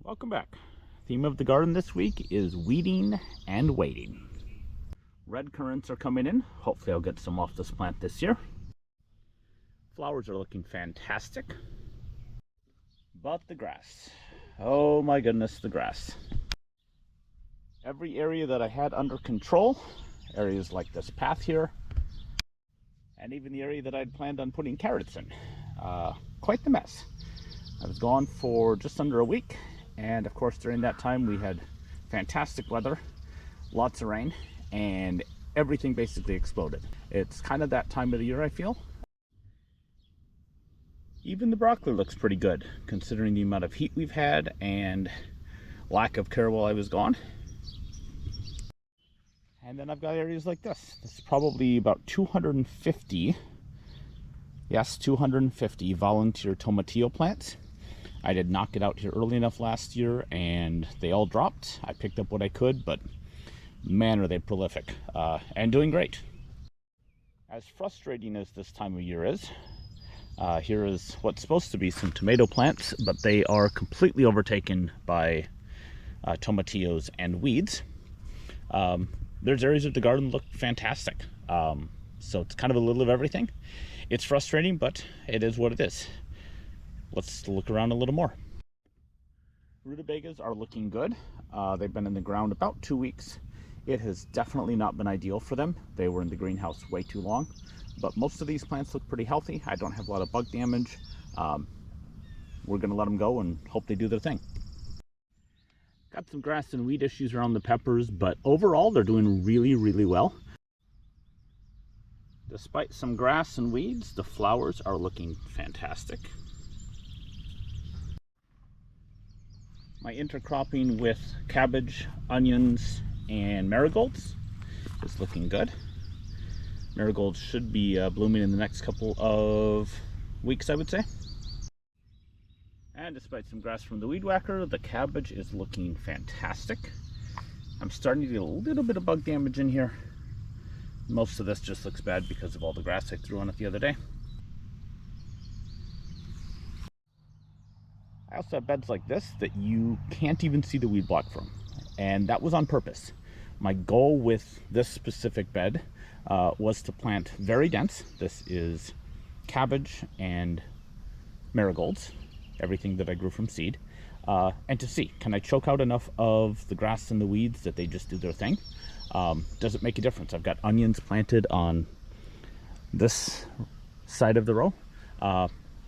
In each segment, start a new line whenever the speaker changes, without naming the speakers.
Welcome back. Theme of the garden this week is weeding and waiting. Red currants are coming in. Hopefully I'll get some off this plant this year. Flowers are looking fantastic. But the grass. Oh my goodness, the grass. Every area that I had under control, areas like this path here, and even the area that I'd planned on putting carrots in. Quite the mess. I was gone for just under a week, and of course during that time we had fantastic weather, lots of rain, and everything basically exploded. It's kind of that time of the year, I feel. Even the broccoli looks pretty good considering the amount of heat we've had and lack of care while I was gone. And then I've got areas like this. This is probably about 250, yes, 250 volunteer tomatillo plants. I did not get out here early enough last year and they all dropped. I picked up what I could, but man, are they prolific and doing great. As frustrating as this time of year is, here is what's supposed to be some tomato plants, but they are completely overtaken by tomatillos and weeds. There's areas of the garden that look fantastic. So it's kind of a little of everything. It's frustrating, but it is what it is. Let's look around a little more. Rutabagas are looking good. They've been in the ground about 2 weeks. It has definitely not been ideal for them. They were in the greenhouse way too long, but most of these plants look pretty healthy. I don't have a lot of bug damage. We're gonna let them go and hope they do their thing. Got some grass and weed issues around the peppers, but overall they're doing really, really well. Despite some grass and weeds, the flowers are looking fantastic. My intercropping with cabbage, onions, and marigolds is looking good. Marigolds should be blooming in the next couple of weeks, I would say. And despite some grass from the weed whacker, the cabbage is looking fantastic. I'm starting to get a little bit of bug damage in here. Most of this just looks bad because of all the grass I threw on it the other day. I also have beds like this that you can't even see the weed block from, and that was on purpose. My goal with this specific bed was to plant very dense. This is cabbage and marigolds, everything that I grew from seed, and to see, can I choke out enough of the grass and the weeds that they just do their thing? Does it make a difference? I've got onions planted on this side of the row.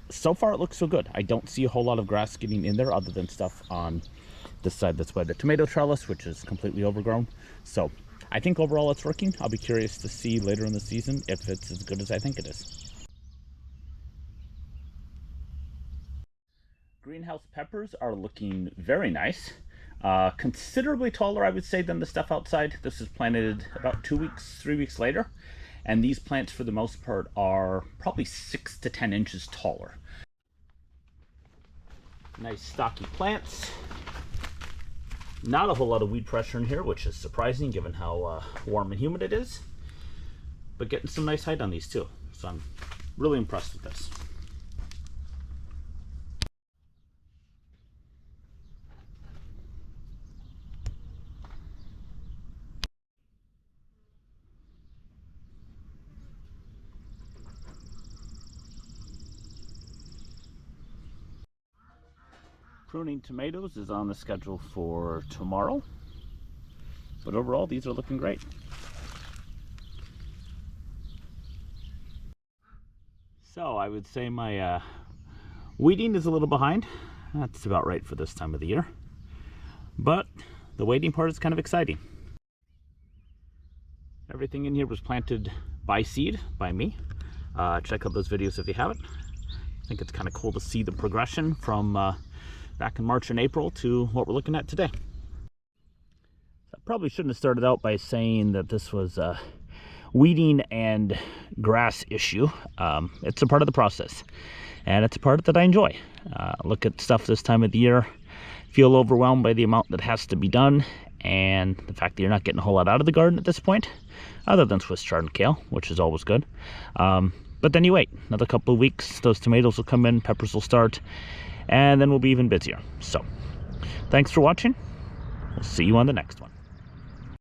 So far it looks so good. I don't see a whole lot of grass getting in there other than stuff on this side that's by the tomato trellis, which is completely overgrown. So I think overall it's working. I'll be curious to see later in the season if it's as good as I think it is. Greenhouse peppers are looking very nice. Considerably taller, I would say, than the stuff outside. This is planted about 2 weeks, 3 weeks later. And these plants, for the most part, are probably 6 to 10 inches taller. Nice stocky plants. Not a whole lot of weed pressure in here, which is surprising given how warm and humid it is. But getting some nice height on these too. So I'm really impressed with this. Pruning tomatoes is on the schedule for tomorrow, but overall these are looking great. So I would say my weeding is a little behind. That's about right for this time of the year, but the waiting part is kind of exciting. Everything in here was planted by seed by me. Check out those videos if you haven't. I think it's kind of cool to see the progression from back in March and April to what we're looking at today. I probably shouldn't have started out by saying that this was a weeding and grass issue. It's a part of the process, and it's a part that I enjoy. Look at stuff this time of the year, feel overwhelmed by the amount that has to be done, and the fact that you're not getting a whole lot out of the garden at this point, other than Swiss chard and kale, which is always good. But then you wait another couple of weeks, those tomatoes will come in, peppers will start, and then we'll be even busier. So Thanks for watching. We'll see you on the next one.